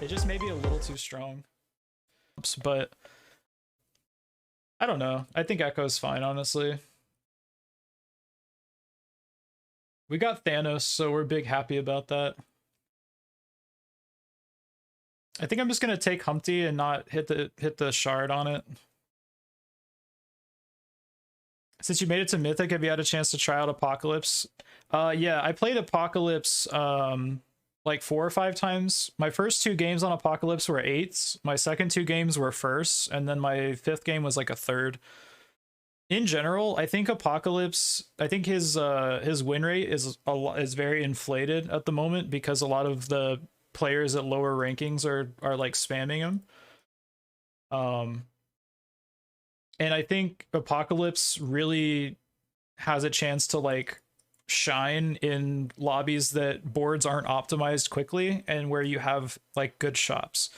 just may be a little too strong. But I don't know. I think Echo's fine, honestly. We got Thanos, so we're big happy about that. I think I'm just gonna take Humpty and not hit the shard on it. Since you made it to Mythic, have you had a chance to try out Apocalypse? Yeah, I played Apocalypse like 4 or 5 times. My first 2 games on Apocalypse were 8s. My second 2 games were 1st, and then my 5th game was like a 3rd. In general, I think Apocalypse, I think his win rate is very inflated at the moment because a lot of the players at lower rankings are like spamming him. And I think Apocalypse really has a chance to like shine in lobbies that boards aren't optimized quickly and where you have like good shops.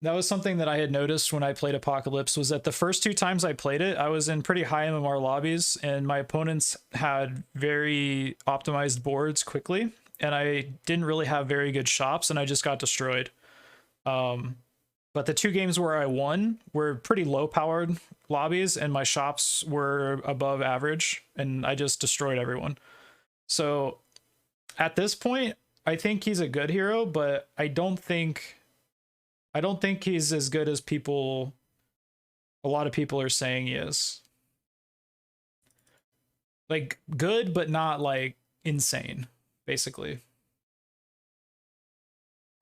That was something that I had noticed when I played Apocalypse, was that the first 2 times I played it, I was in pretty high MMR lobbies and my opponents had very optimized boards quickly, and I didn't really have very good shops and I just got destroyed. But the 2 games where I won were pretty low powered lobbies and my shops were above average and I just destroyed everyone. So at this point, I think he's a good hero, but I don't think he's as good as a lot of people are saying he is. Like good, but not like insane, basically.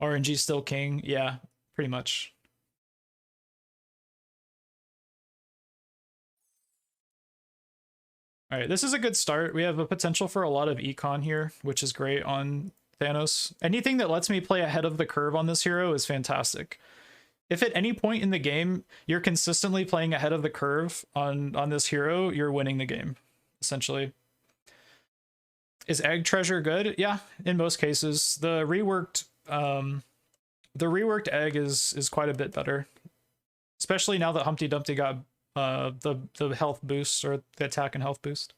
RNG still king. Yeah, pretty much. All right, this is a good start. We have a potential for a lot of econ here, which is great on Thanos. Anything that lets me play ahead of the curve on this hero is fantastic. If at any point in the game you're consistently playing ahead of the curve on this hero, you're winning the game, essentially. Is Egg Treasure good? Yeah, in most cases. The reworked egg is quite a bit better, especially now that Humpty Dumpty got the health boost, or the attack and health boost.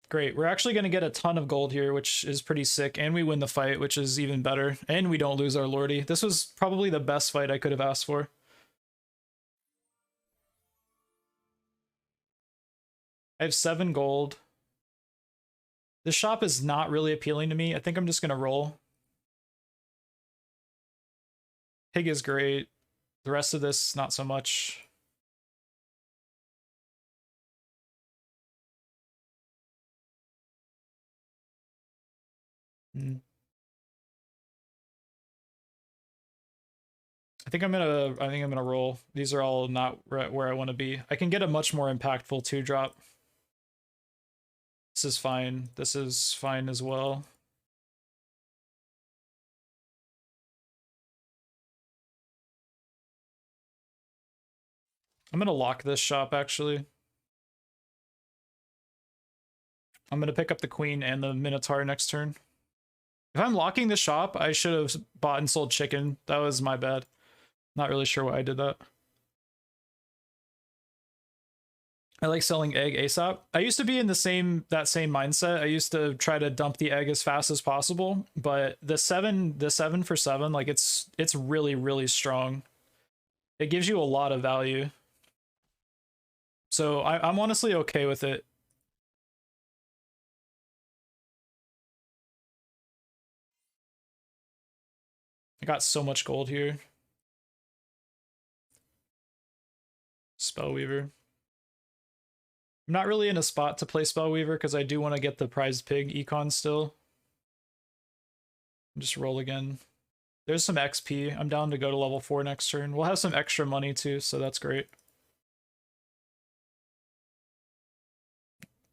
Great. We're actually going to get a ton of gold here, which is pretty sick, and we win the fight, which is even better, and we don't lose our Lordy. This was probably the best fight I could have asked for. I have 7 gold. This shop is not really appealing to me. I think I'm just going to roll. Pig is great. The rest of this, not so much. I think I'm gonna roll. These are all not right where I want to be. I can get a much more impactful 2-drop. This is fine. This is fine as well. I'm gonna lock this shop, actually. I'm gonna pick up the queen and the minotaur next turn. If I'm locking the shop, I should have bought and sold chicken. That was my bad. Not really sure why I did that. I like selling egg ASAP. I used to be in that same mindset. I used to try to dump the egg as fast as possible, but the 7 for 7, like it's really, really strong. It gives you a lot of value. So I'm honestly okay with it. I got so much gold here. Spellweaver. I'm not really in a spot to play Spellweaver because I do want to get the prized pig econ still. Just roll again. There's some XP. I'm down to go to level 4 next turn. We'll have some extra money too, so that's great.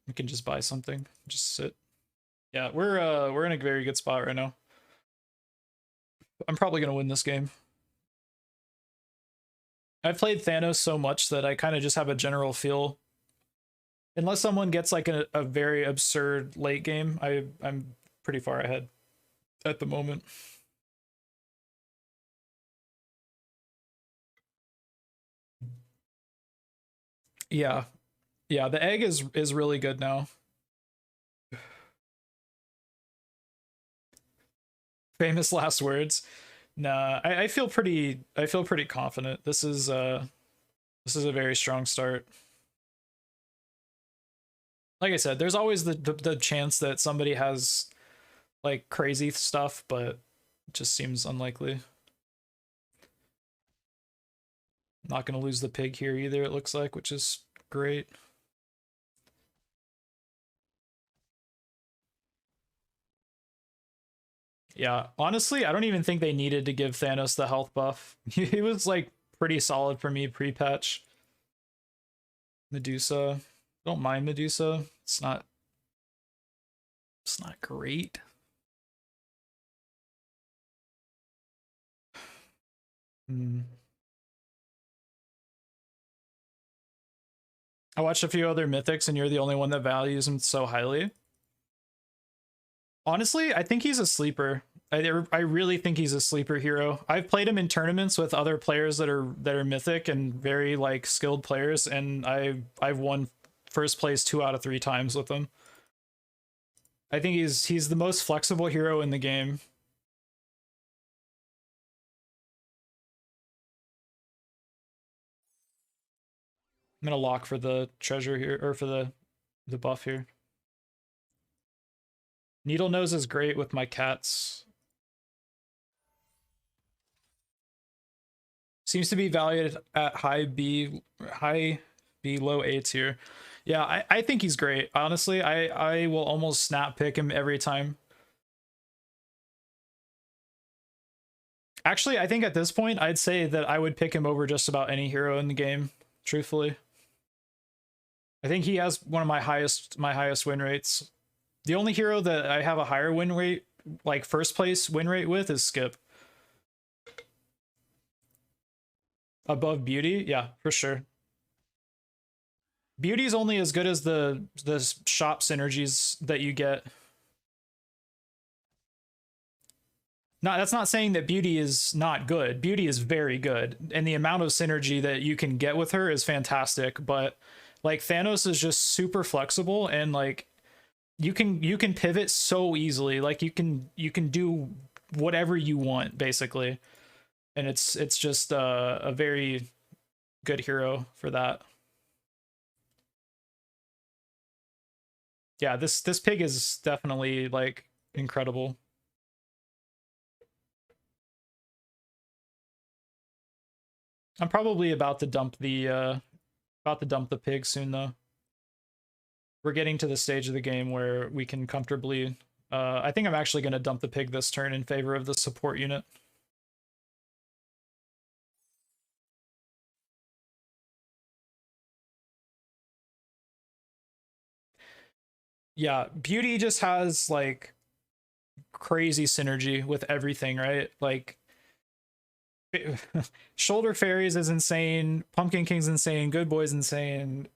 We can just buy something. Just sit. Yeah, we're in a very good spot right now. I'm probably gonna win this game. I've played Thanos so much that I kind of just have a general feel. Unless someone gets like a very absurd late game, I'm pretty far ahead at the moment. Yeah. Yeah, the egg is really good now. Famous last words. Nah, I feel pretty confident. This is a very strong start. Like I said, there's always the chance that somebody has like crazy stuff, but it just seems unlikely. Not gonna lose the pig here either, it looks like, which is great. Yeah, honestly, I don't even think they needed to give Thanos the health buff. He was like pretty solid for me pre-patch. Medusa. Don't mind Medusa. It's not great. Hmm. I watched a few other mythics and you're the only one that values him so highly. Honestly, I think he's a sleeper. I really think he's a sleeper hero. I've played him in tournaments with other players that are mythic and very like skilled players, and I've won first place 2 out of 3 times with him. I think he's the most flexible hero in the game. I'm gonna lock for the treasure here, or for the buff here. Needle nose is great with my cats. Seems to be valued at high B, low A tier. Yeah, I think he's great. Honestly, I will almost snap pick him every time. Actually, I think at this point, I'd say that I would pick him over just about any hero in the game, truthfully. I think he has one of my highest win rates. The only hero that I have a higher win rate, like first place win rate with, is Skip. Above Beauty, yeah, for sure. Beauty's only as good as the shop synergies that you get. Not That's not saying that Beauty is not good. Beauty is very good, and the amount of synergy that you can get with her is fantastic. But like Thanos is just super flexible, and like you can pivot so easily. Like you can do whatever you want basically, and it's just a very good hero for that. Yeah, this pig is definitely like incredible. I'm probably about to dump the pig soon though. We're getting to the stage of the game where we can comfortably I think I'm actually going to dump the pig this turn in favor of the support unit. Yeah, Beauty just has like crazy synergy with everything, right? Like Shoulder Fairies is insane, Pumpkin King's insane, Good Boy's insane,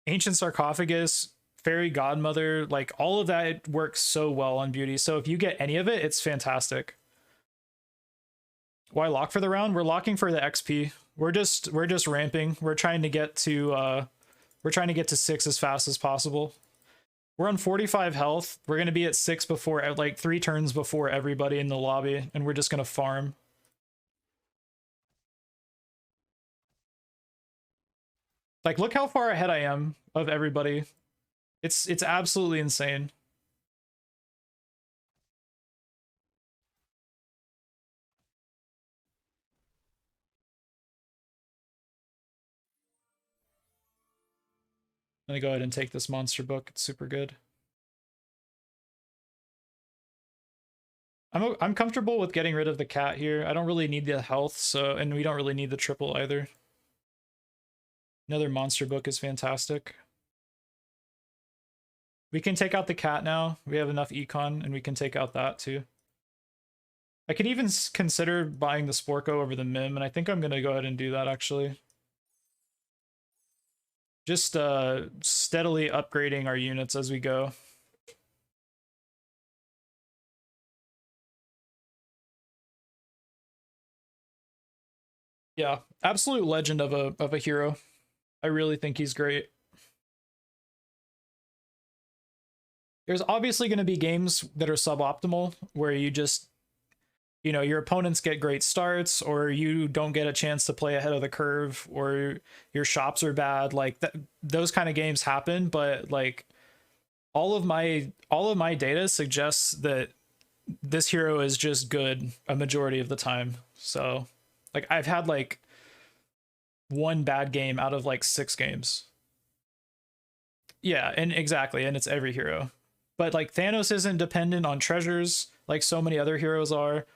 Ancient Sarcophagus, Fairy Godmother, like all of that works so well on Beauty. So if you get any of it, it's fantastic. Why lock for the round? We're locking for the XP. We're just ramping. We're trying to get to 6 as fast as possible. We're on 45 health. We're gonna be at 6 before, like 3 turns before everybody in the lobby, and we're just gonna farm. Like, look how far ahead I am of everybody. It's absolutely insane. I'm gonna go ahead and take this monster book. It's super good. I'm comfortable with getting rid of the cat here. I don't really need the health, so, and we don't really need the triple either. Another monster book is fantastic. We can take out the cat now. We have enough econ, and we can take out that too. I could even consider buying the Sporko over the Mim, and I think I'm gonna go ahead and do that actually. Just steadily upgrading our units as we go. Yeah, absolute legend of a hero. I really think he's great. there's obviously going to be games that are suboptimal where you just, you know, your opponents get great starts, or you don't get a chance to play ahead of the curve, or your shops are bad. Like those kind of games happen, but like all of my data suggests that this hero is just good a majority of the time. So like I've had like one bad game out of like 6 games. Yeah, and exactly, and it's every hero. But like Thanos isn't dependent on treasures like so many other heroes are.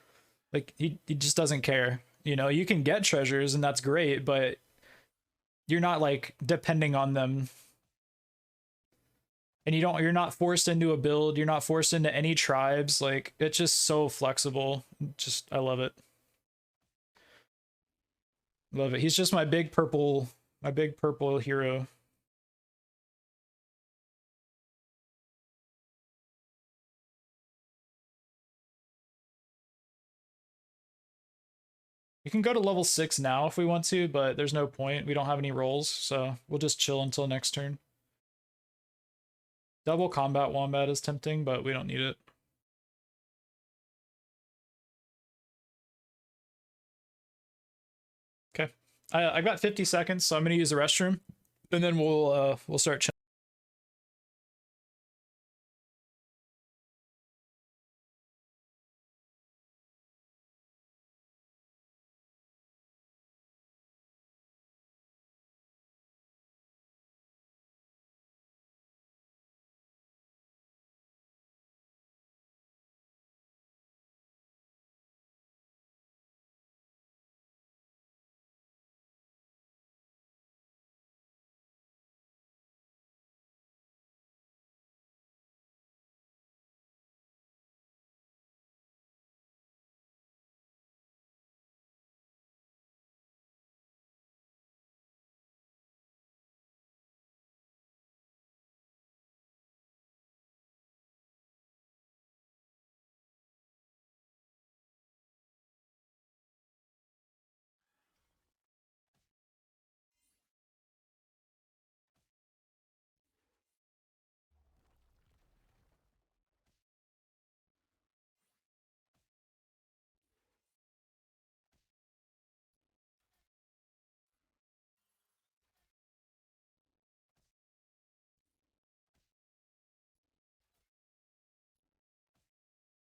Like he just doesn't care. You know, you can get treasures and that's great, but you're not like depending on them. And you're not forced into a build, you're not forced into any tribes. Like it's just so flexible. Just I love it. Love it. He's just my big purple hero. You can go to level 6 now if we want to, but there's no point. We don't have any rolls, so we'll just chill until next turn. Double combat wombat is tempting, but we don't need it. Okay. I've got 50 seconds, so I'm gonna use the restroom, and then we'll start chilling.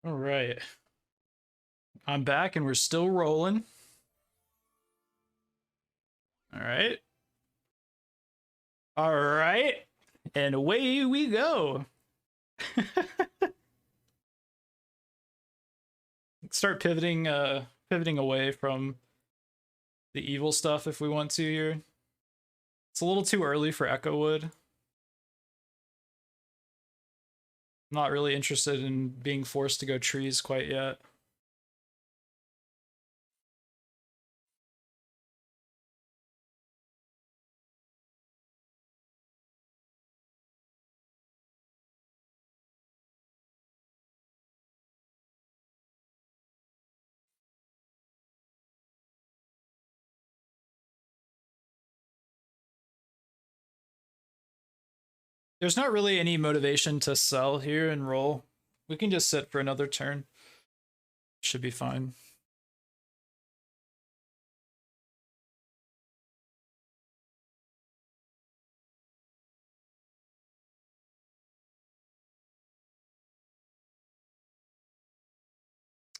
All right. I'm back and we're still rolling. All right. All right. And away we go. Start pivoting away from the evil stuff if we want to here. It's a little too early for Echo Wood. I'm not really interested in being forced to go trees quite yet. There's not really any motivation to sell here and roll. We can just sit for another turn. Should be fine.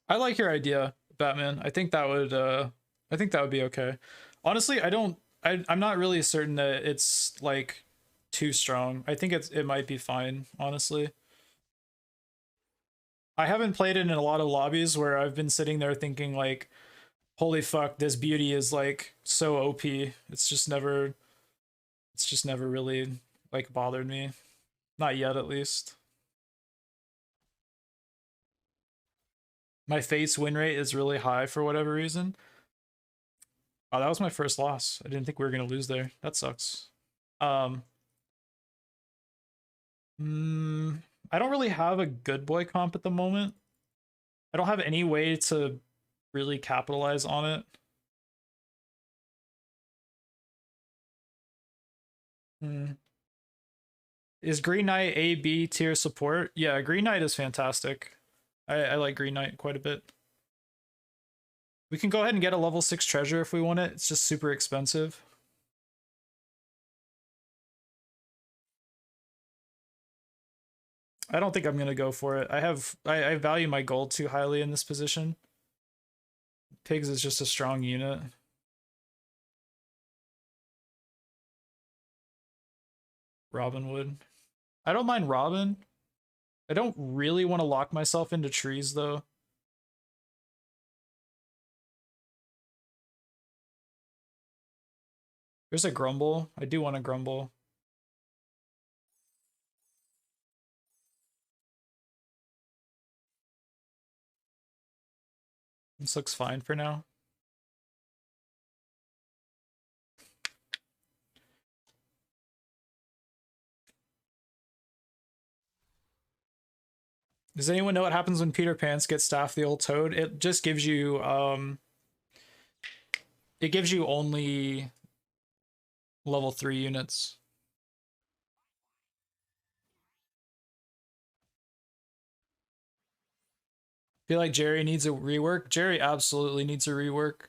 I like your idea, Batman. I think that would be okay. Honestly, I'm not really certain that it's like too strong. I think it might be fine, honestly. I haven't played it in a lot of lobbies where I've been sitting there thinking like, holy fuck, this beauty is like so OP. It's just never really like bothered me. Not yet at least. My face win rate is really high for whatever reason. Oh, that was my first loss. I didn't think we were gonna lose there. That sucks. Um, mm, I don't really have a good boy comp at the moment. I don't have any way to really capitalize on it. Hmm. Is Green Knight A, B tier support? Yeah, Green Knight is fantastic. I like Green Knight quite a bit. We can go ahead and get a level 6 treasure if we want it. It's just super expensive. I don't think I'm gonna go for it. I value my gold too highly in this position. Pigs is just a strong unit. Robin Wood. I don't mind Robin. I don't really want to lock myself into trees though. There's a Grumble. I do want a Grumble. This looks fine for now. Does anyone know what happens when Peter Pants gets Staff the Old Toad? It just gives you it gives you only level 3 units. Feel like Jerry needs a rework. Jerry absolutely needs a rework.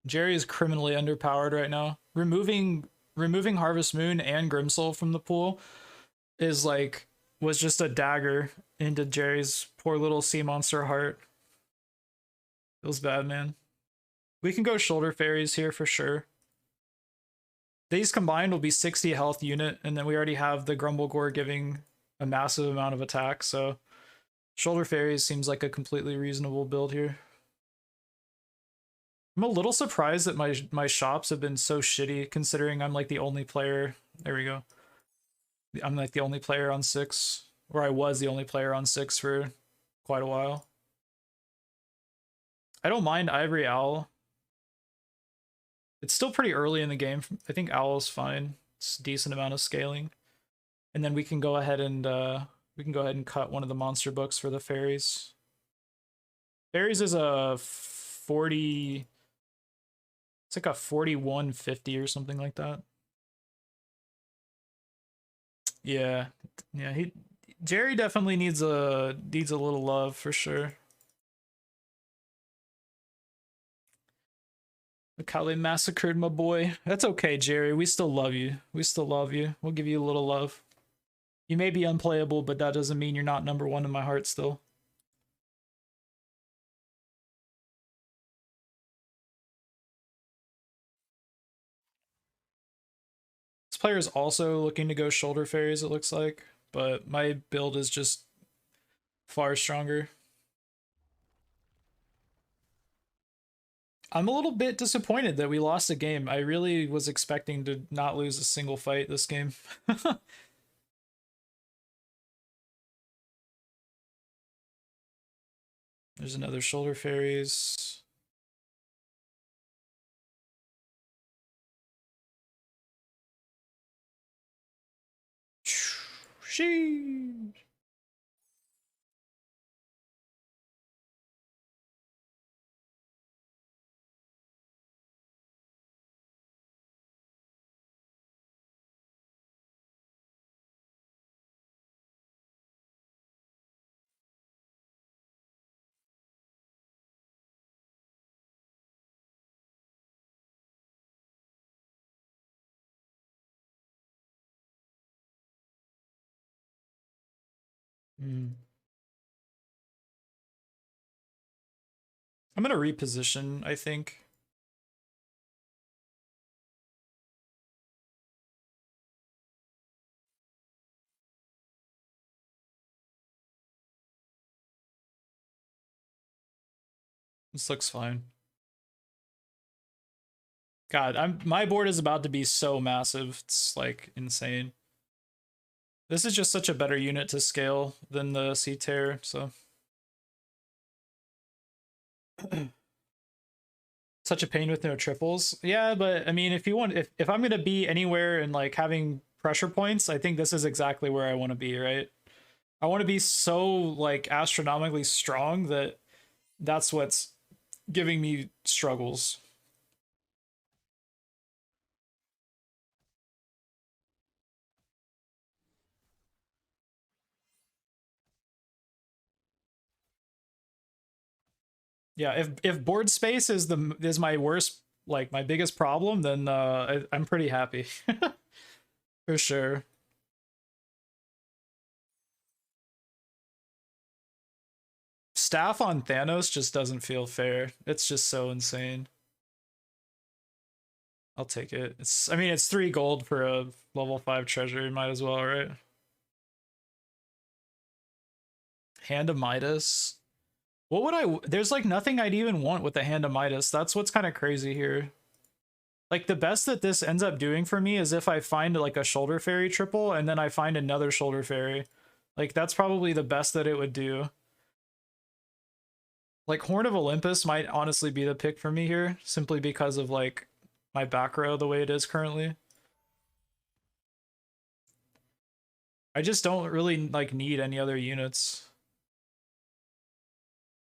Jerry is criminally underpowered right now. Removing Harvest Moon and Grimsoul from the pool is like was just a dagger into Jerry's poor little sea monster heart. Feels bad, man. We can go Shoulder Fairies here for sure. These combined will be 60 health unit, and then we already have the Grumble Gore giving a massive amount of attack, so Shoulder Fairies seems like a completely reasonable build here. I'm a little surprised that my shops have been so shitty, considering I'm like the only player. There we go. I'm like the only player on 6, or I was the only player on 6 for quite a while. I don't mind Ivory Owl. It's still pretty early in the game. I think Owl's fine. It's a decent amount of scaling. And then we can go ahead and cut one of the monster books for the fairies. Fairies is a 40. It's like a 4150 or something like that. Yeah. Yeah, Jerry definitely needs a little love for sure. Look how they massacred my boy. That's okay, Jerry. We still love you. We still love you. We'll give you a little love. You may be unplayable, but that doesn't mean you're not number 1 in my heart still. This player is also looking to go Shoulder Fairies, it looks like, but my build is just far stronger. I'm a little bit disappointed that we lost a game. I really was expecting to not lose a single fight this game. There's another Shoulder Fairies. Sheesh. Mm. I'm gonna reposition, I think. This looks fine. God, my board is about to be so massive. It's like insane. This is just such a better unit to scale than the Sea Terror, so such a pain with no triples. Yeah, but I mean, if I'm gonna be anywhere and like having pressure points, I think this is exactly where I want to be, right? I want to be so like astronomically strong that that's what's giving me struggles. Yeah, if board space is my worst, like my biggest problem, then I'm pretty happy. For sure. Staff on Thanos just doesn't feel fair. It's just so insane. I'll take it. I mean, it's 3 gold for a level 5 treasure. You might as well, right? Hand of Midas. What would there's like nothing I'd even want with the Hand of Midas. That's what's kind of crazy here. Like the best that this ends up doing for me is if I find like a shoulder fairy triple and then I find another shoulder fairy. Like that's probably the best that it would do. Like Horn of Olympus might honestly be the pick for me here, simply because of like my back row the way it is currently. I just don't really like need any other units.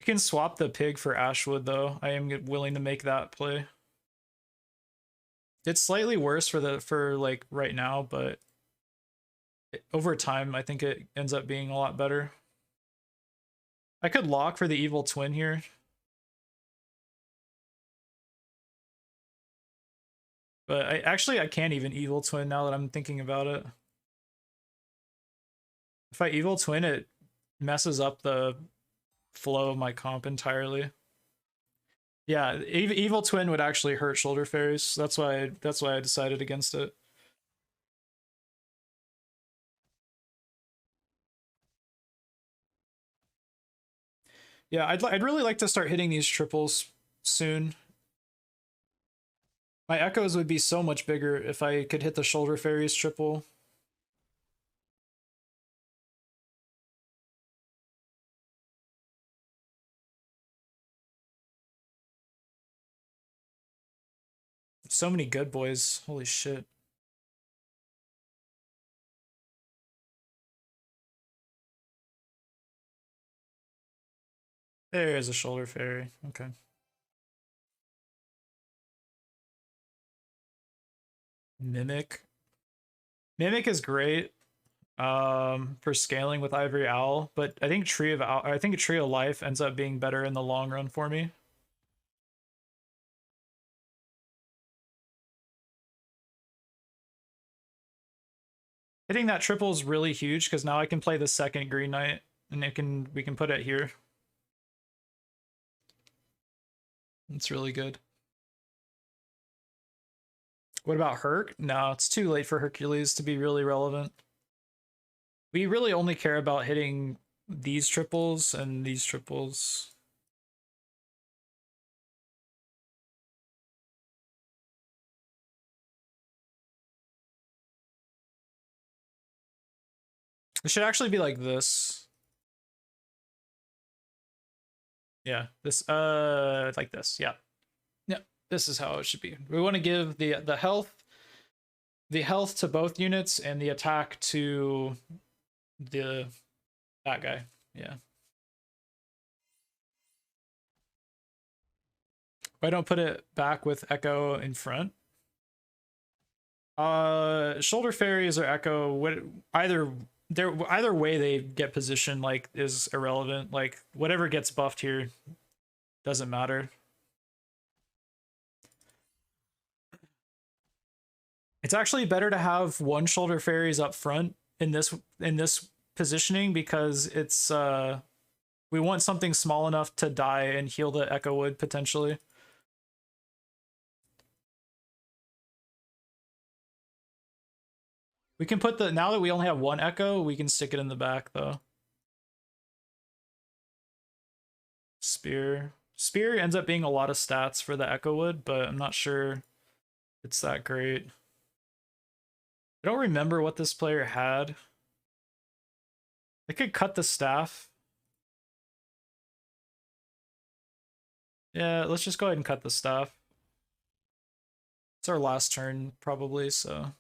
You can swap the pig for Ashwood though. I am willing to make that play. It's slightly worse for like right now, but over time I think it ends up being a lot better. I could lock for the evil twin here. But I can't even evil twin now that I'm thinking about it. If I evil twin, it messes up the flow of my comp entirely. Yeah, evil twin would actually hurt shoulder fairies. That's why I decided against it. Yeah, I'd really like to start hitting these triples soon. My echoes would be so much bigger if I could hit the shoulder fairies triple. So many good boys. Holy shit. There's a shoulder fairy. Okay. Mimic. Mimic is great for scaling with Ivory Owl, but I think Tree of Life ends up being better in the long run for me. Hitting that triple is really huge because now I can play the second Green Knight and we can put it here. It's really good. What about Herc? No, it's too late for Hercules to be really relevant. We really only care about hitting these triples and these triples. It should actually be like this. Yeah, this like this. Yeah. Yeah, this is how it should be. We want to give the health to both units and the attack to that guy. Yeah. I don't put it back with Echo in front. Shoulder fairies or Echo, either way they get positioned like is irrelevant. Like whatever gets buffed here doesn't matter. It's actually better to have one shoulder fairies up front in this positioning because it's we want something small enough to die and heal the Echo Wood potentially. We can put now that we only have one Echo, we can stick it in the back though. Spear. Spear ends up being a lot of stats for the Echo Wood, but I'm not sure it's that great. I don't remember what this player had. I could cut the staff. Yeah, let's just go ahead and cut the staff. It's our last turn, probably, so.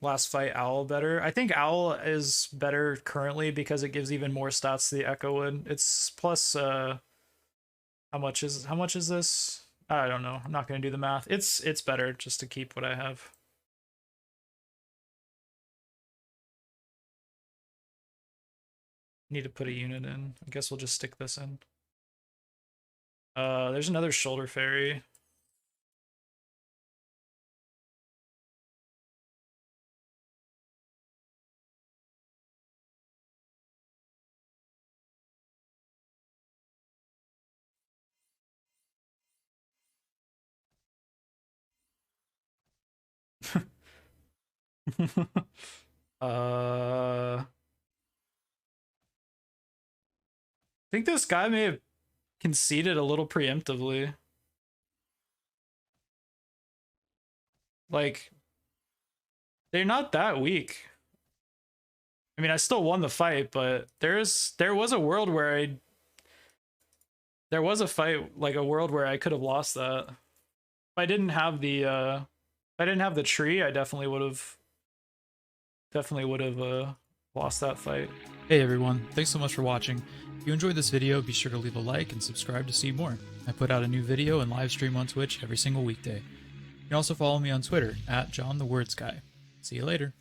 Last fight, Owl better. I think Owl is better currently because it gives even more stats to the Echo Wood. It's plus, how much is this? I don't know. I'm not gonna do the math. It's better just to keep what I have. Need to put a unit in. I guess we'll just stick this in. There's another shoulder fairy. I think this guy may have conceded a little preemptively. Like, they're not that weak. I mean, I still won the fight, but there was a world where there was a fight, like a world where I could have lost that. If I didn't have the tree, I definitely would have lost that fight. Hey everyone, thanks so much for watching. If you enjoyed this video, be sure to leave a like and subscribe to see more. I put out a new video and live stream on Twitch every single weekday. You can also follow me on Twitter @JohnTheWordsGuy. See you later.